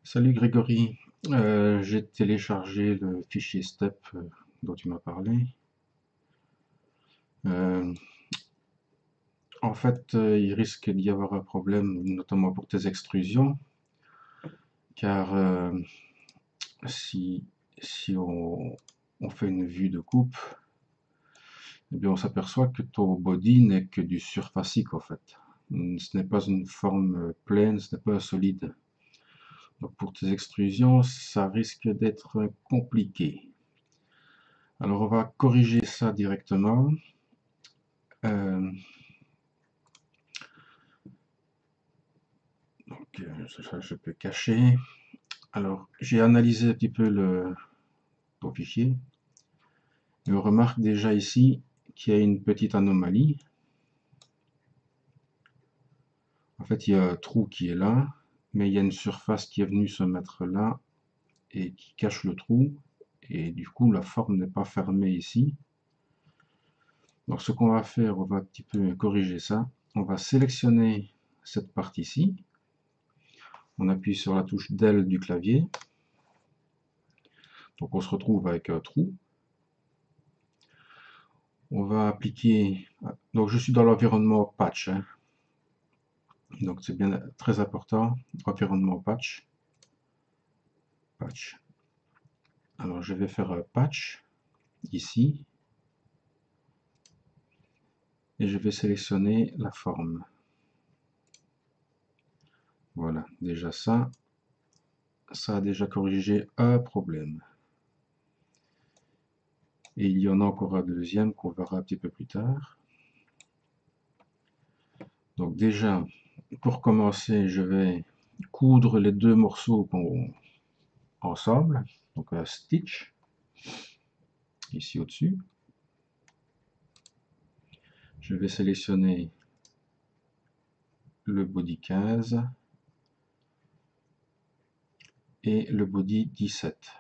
Salut Grégory. J'ai téléchargé le fichier STEP dont tu m'as parlé. Euh, il risque d'y avoir un problème, notamment pour tes extrusions, car si, si on fait une vue de coupe, eh bien on s'aperçoit que ton body n'est que du surfacique en fait. Ce n'est pas une forme pleine, ce n'est pas solide. Donc pour tes extrusions, ça risque d'être compliqué. Alors on va corriger ça directement. Euh, ça, je peux cacher. Alors, j'ai analysé un petit peu ton fichier. Et on remarque déjà ici qu'il y a une petite anomalie. En fait, il y a un trou qui est là, mais il y a une surface qui est venue se mettre là et qui cache le trou. Et du coup, la forme n'est pas fermée ici. Donc, ce qu'on va faire, on va un petit peu corriger ça. On va sélectionner cette partie-ci. On appuie sur la touche Del du clavier. Donc, on se retrouve avec un trou. On va appliquer. Donc, je suis dans l'environnement patch, hein. Donc, c'est bien très important. Environnement patch. Patch. Alors, je vais faire un patch ici. Et je vais sélectionner la forme. Voilà, déjà ça a déjà corrigé un problème. Et il y en a encore un deuxième qu'on verra un petit peu plus tard. Donc déjà, pour commencer, je vais coudre les deux morceaux ensemble. Donc un stitch, ici au-dessus. Je vais sélectionner le body 15 et le body 17.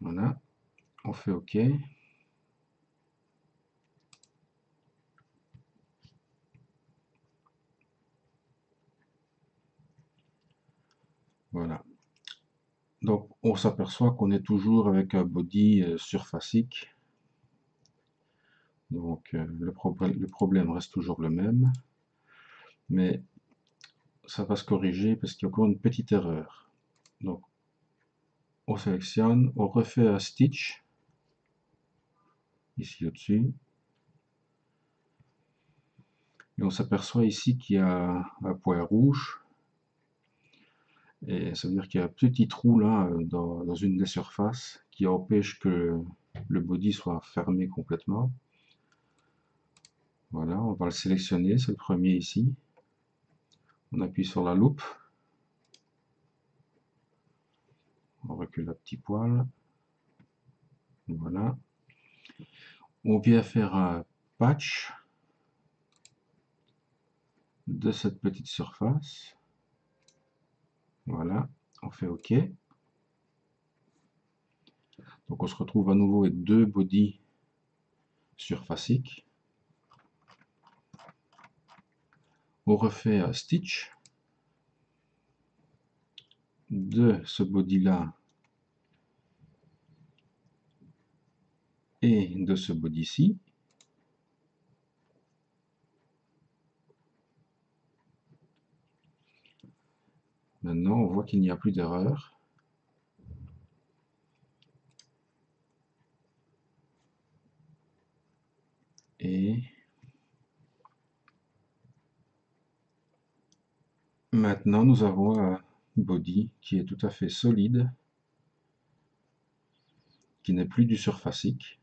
Voilà, on fait OK. Voilà. Donc on s'aperçoit qu'on est toujours avec un body surfacique. Donc le problème reste toujours le même. Mais ça va se corriger parce qu'il y a encore une petite erreur. Donc on sélectionne, on refait un stitch, ici au-dessus. Et on s'aperçoit ici qu'il y a un point rouge. Et ça veut dire qu'il y a un petit trou là dans une des surfaces qui empêche que le body soit fermé complètement. Voilà, on va le sélectionner, c'est le premier ici. On appuie sur la loupe. On recule un petit poil. Voilà. On vient faire un patch de cette petite surface. Voilà, on fait OK. Donc on se retrouve à nouveau avec deux bodies surfaciques. On refait un stitch de ce body là et de ce body-ci. Maintenant, on voit qu'il n'y a plus d'erreur. Et maintenant, nous avons un body qui est tout à fait solide, qui n'est plus du surfacique.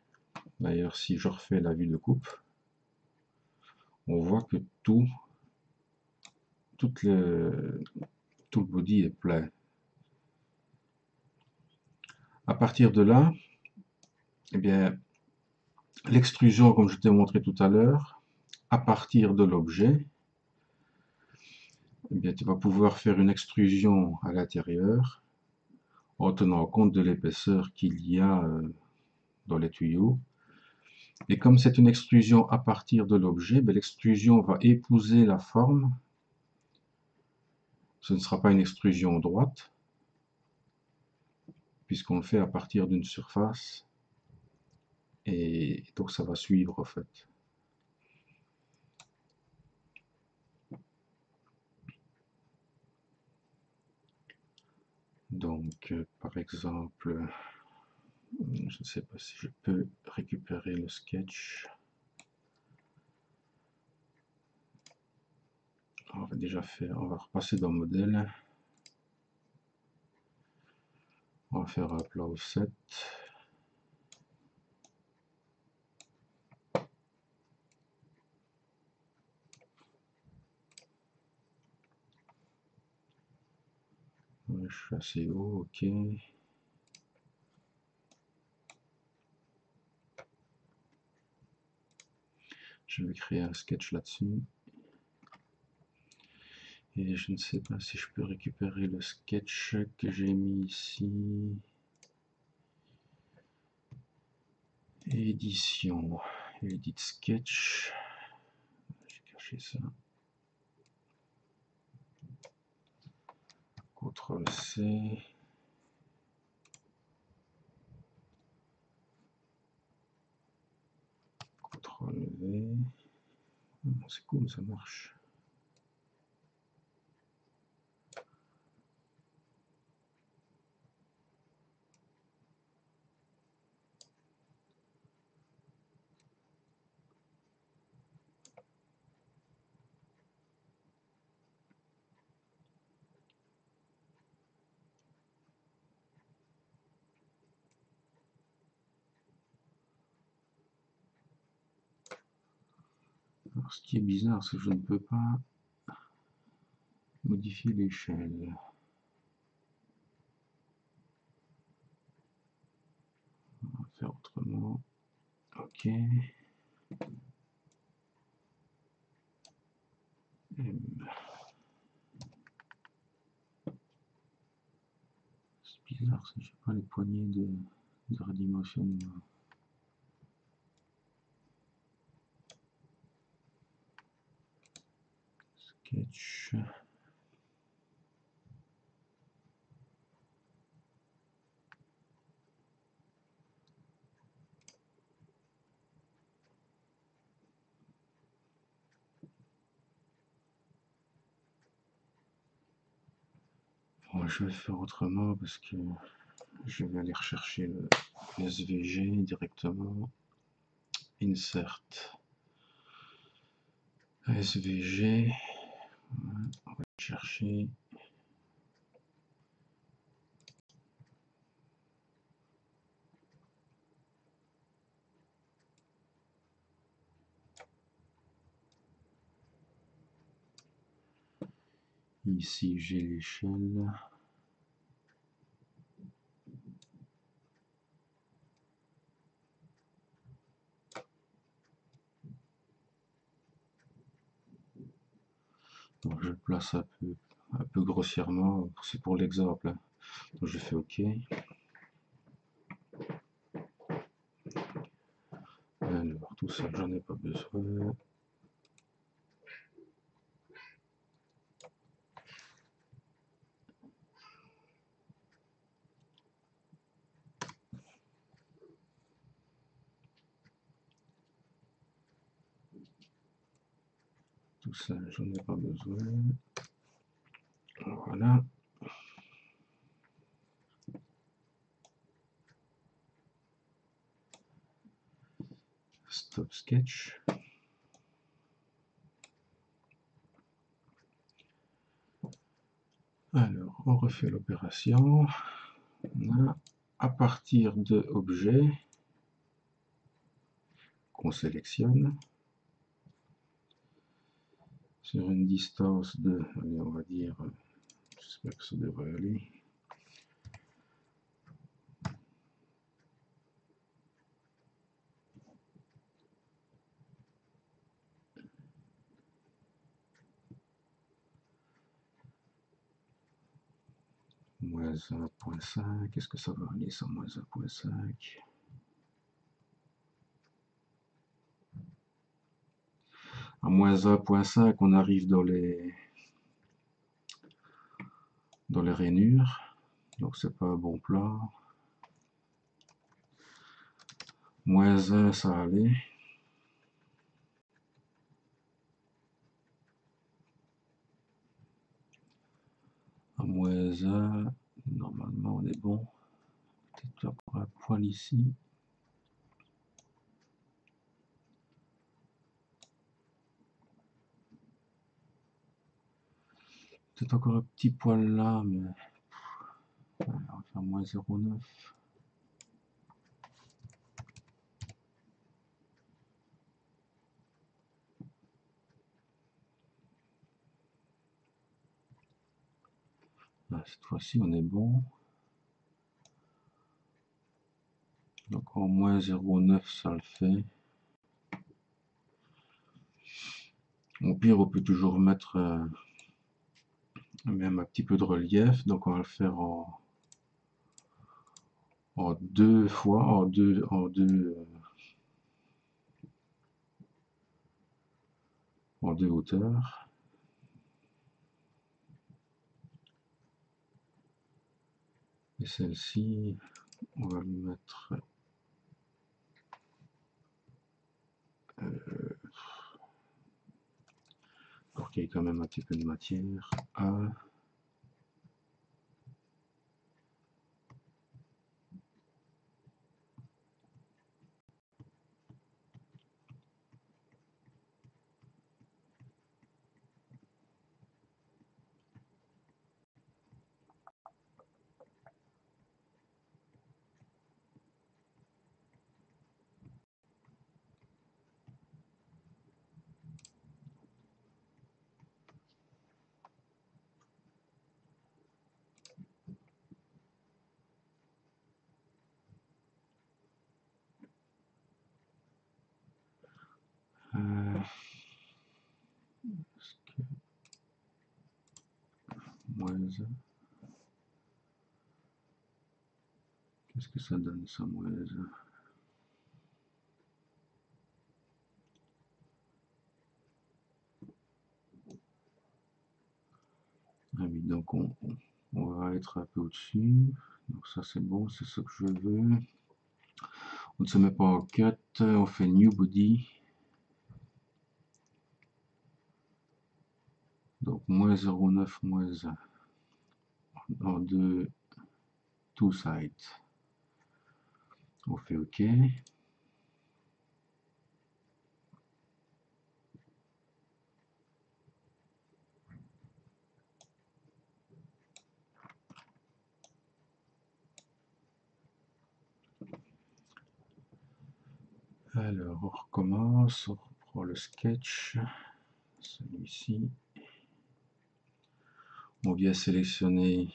D'ailleurs, si je refais la vue de coupe, on voit que tout le body est plein. À partir de là, eh bien, l'extrusion, comme je t'ai montré tout à l'heure, à partir de l'objet, eh bien, tu vas pouvoir faire une extrusion à l'intérieur en tenant compte de l'épaisseur qu'il y a dans les tuyaux Et comme c'est une extrusion à partir de l'objet, ben, l'extrusion va épouser la forme. Ce ne sera pas une extrusion droite, puisqu'on le fait à partir d'une surface. Et donc ça va suivre en fait. Donc par exemple, je ne sais pas si je peux récupérer le sketch. On va déjà faire, on va repasser dans modèle. On va faire un plat offset. Ouais, je suis assez haut, ok. Je vais créer un sketch là-dessus. Et je ne sais pas si je peux récupérer le sketch que j'ai mis ici. Édition, edit sketch. J'ai caché ça. CTRL C. CTRL V. C'est cool, ça marche. Alors, ce qui est bizarre, c'est que je ne peux pas modifier l'échelle. On va faire autrement. Ok. C'est bizarre, je n'ai pas les poignées de redimensionnement. Sketch. Bon, je vais faire autrement parce que je vais aller rechercher le SVG directement. Insert. SVG. On va chercher. Ici, j'ai l'échelle. Donc, je place un peu grossièrement, c'est pour l'exemple. Hein. Donc, je fais OK. Alors, tout ça, j'en ai pas besoin. Tout ça, j'en ai pas besoin. Voilà. Stop sketch. Alors, on refait l'opération. À partir de objet qu'on sélectionne sur une distance de, allez, on va dire, j'espère que ça devrait aller. Moins 1.5, est-ce que ça va aller sans moins 1.5? À moins 1,5, on arrive dans les rainures. Donc c'est pas un bon plat. Moins 1, ça allait. À moins 1, normalement on est bon. Peut-être encore un poil ici. Peut-être encore un petit poil là, mais on va faire moins 0,9. Là, cette fois-ci, on est bon. Donc en moins 0,9, ça le fait. Au pire, on peut toujours mettre même un petit peu de relief. Donc on va le faire en deux fois, en deux hauteurs. Et celle-ci, on va lui mettre pour qu'il y ait quand même un petit peu de matière. Moins 1. Qu'est-ce que ça donne ça, moins 1? Ah oui, donc on va être un peu au-dessus. Donc ça c'est bon, c'est ce que je veux. On ne se met pas en cut, on fait new body. Donc moins 0,9, moins 1. En deux, two sides. On fait OK. Alors on recommence, on reprend le sketch. Celui-ci. On vient sélectionner.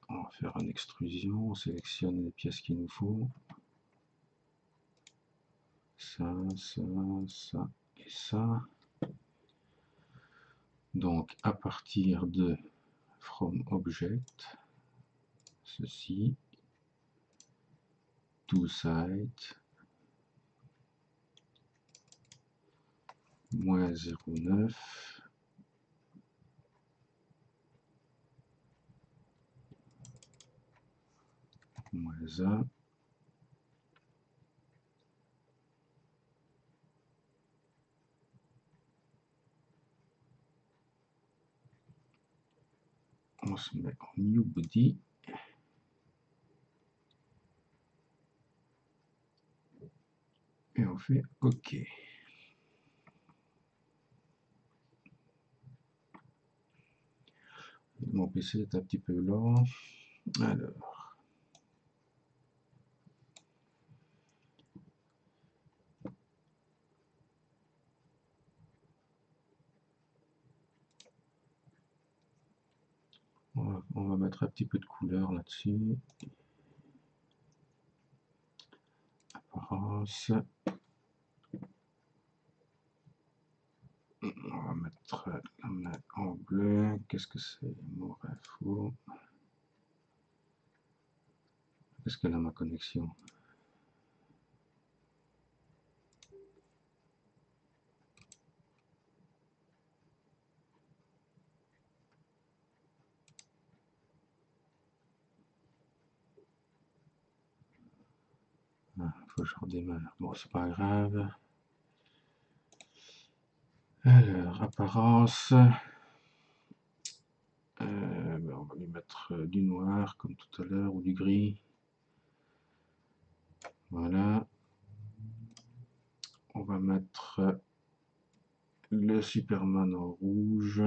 On va faire une extrusion. On sélectionne les pièces qu'il nous faut. Ça, ça, ça et ça. Donc à partir de from object, ceci, two side, moins 0,9, moins 1, on se met en new body. Et on fait OK. Mon PC est un petit peu lent. Alors, on va mettre un petit peu de couleur là-dessus. Apparence. On va mettre la main en bleu. Qu'est-ce que c'est? More info. Qu'est-ce qu'elle a ma connexion? faut que je redémarre. Bon, c'est pas grave. Alors, apparence. Ben, on va lui mettre du noir comme tout à l'heure ou du gris. Voilà. On va mettre le Superman en rouge.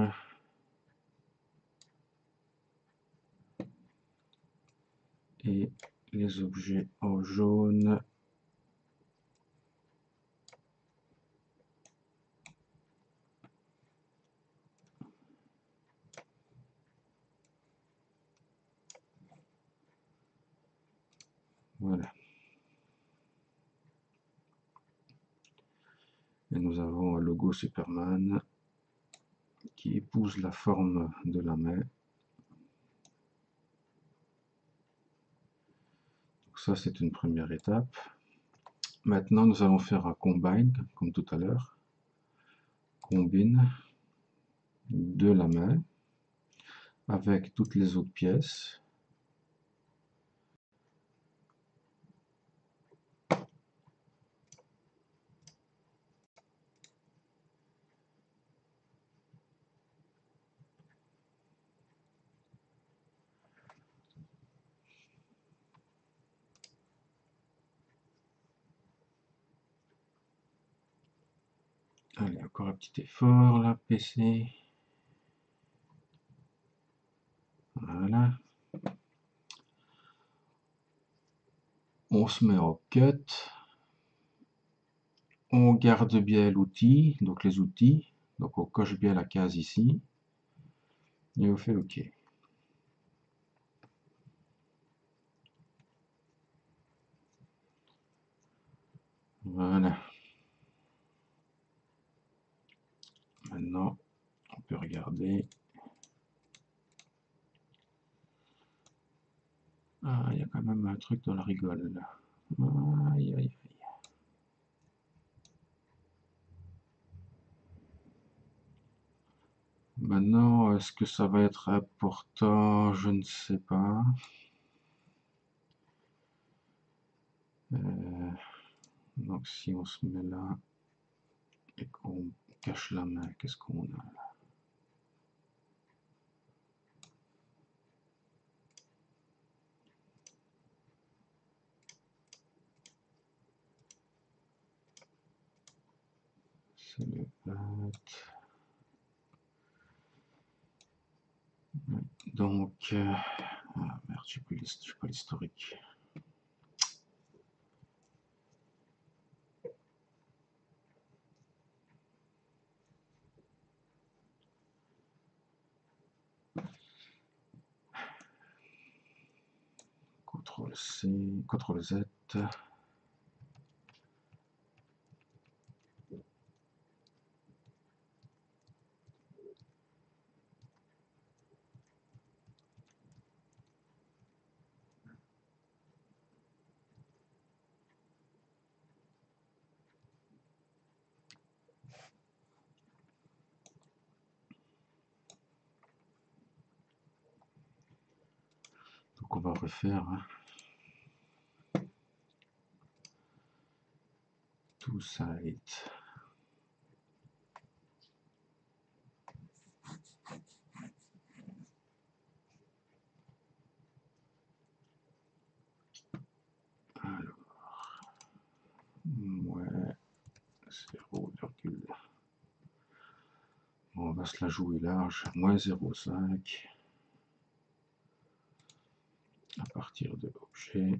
Et les objets en jaune. Voilà. Et nous avons un logo Superman qui épouse la forme de la main. Donc ça, c'est une première étape. Maintenant, nous allons faire un combine, comme tout à l'heure. Combine de la main avec toutes les autres pièces. Allez, encore un petit effort là, PC. Voilà. On se met en cut. On garde bien l'outil, donc les outils. Donc on coche bien la case ici. Et on fait OK. Voilà. Maintenant, on peut regarder. Ah, il y a quand même un truc dans la rigole là. Aïe, aïe, aïe. Maintenant, est-ce que ça va être important? Je ne sais pas. Donc si on se met là et qu'on cache la main, qu'est-ce qu'on a là? C'est le bat. Donc, ah merde, j'ai pas l'historique. CTRL-C, CTRL-Z. Donc on va refaire tout ça. Alors, ouais, 0,. Bon, on va se la jouer large, moins 0,5 à partir de l'objet.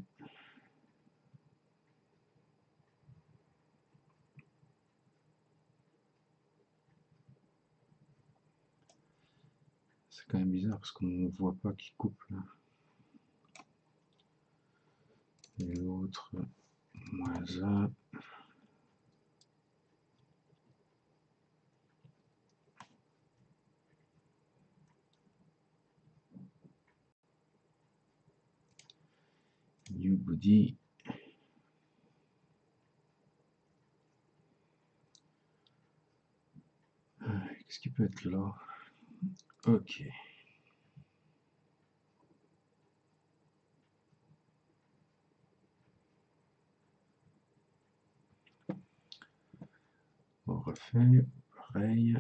C'est quand même bizarre parce qu'on ne voit pas qui coupe là. Et l'autre, moins 1. New body. Qu'est-ce qui peut être là? Ok. refait, pareil,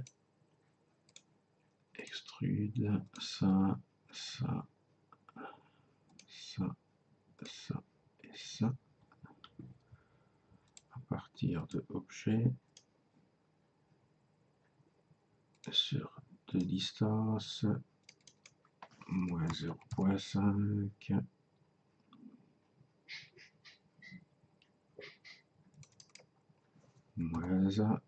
extrude, ça, ça, ça, ça et ça, à partir de objet, sur de distance, moins 0,5, moins 1,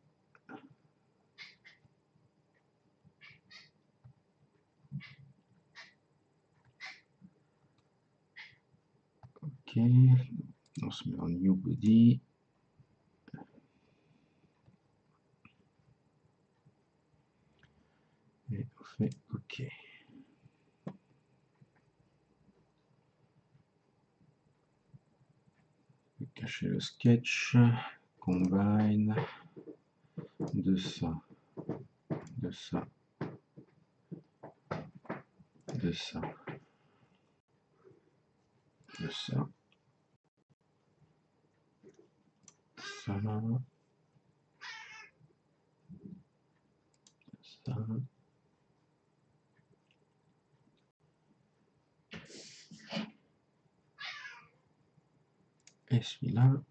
ok, on se met en new body, et on fait ok. Cacher le sketch, combine, de ça, de ça, de ça, de ça, ça, ça, et celui-là.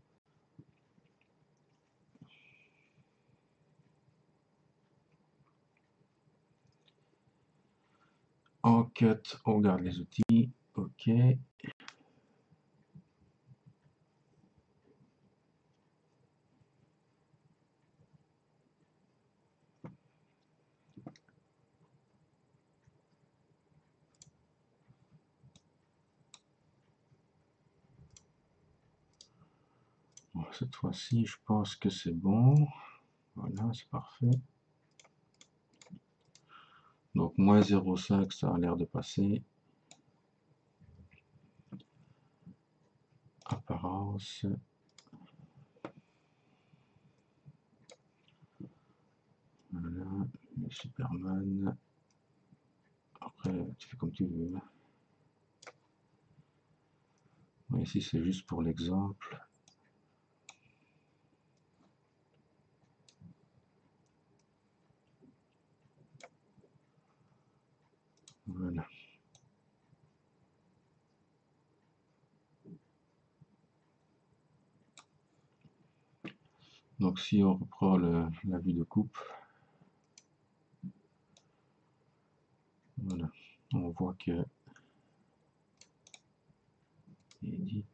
En cut, on regarde les outils, ok. Bon, cette fois-ci, je pense que c'est bon. Voilà, c'est parfait. Donc, moins 0,5, ça a l'air de passer. Apparence. Voilà, Superman. Après, tu fais comme tu veux. Ici, c'est juste pour l'exemple. Voilà. Donc, si on reprend la vue de coupe, voilà, on voit que edit,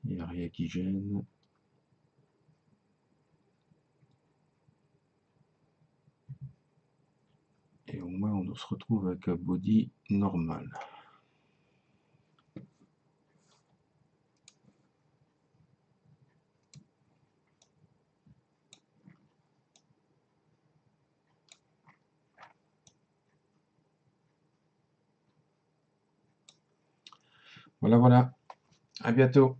il n'y a rien qui gêne. Et au moins, on se retrouve avec un body normal. Voilà, voilà. À bientôt.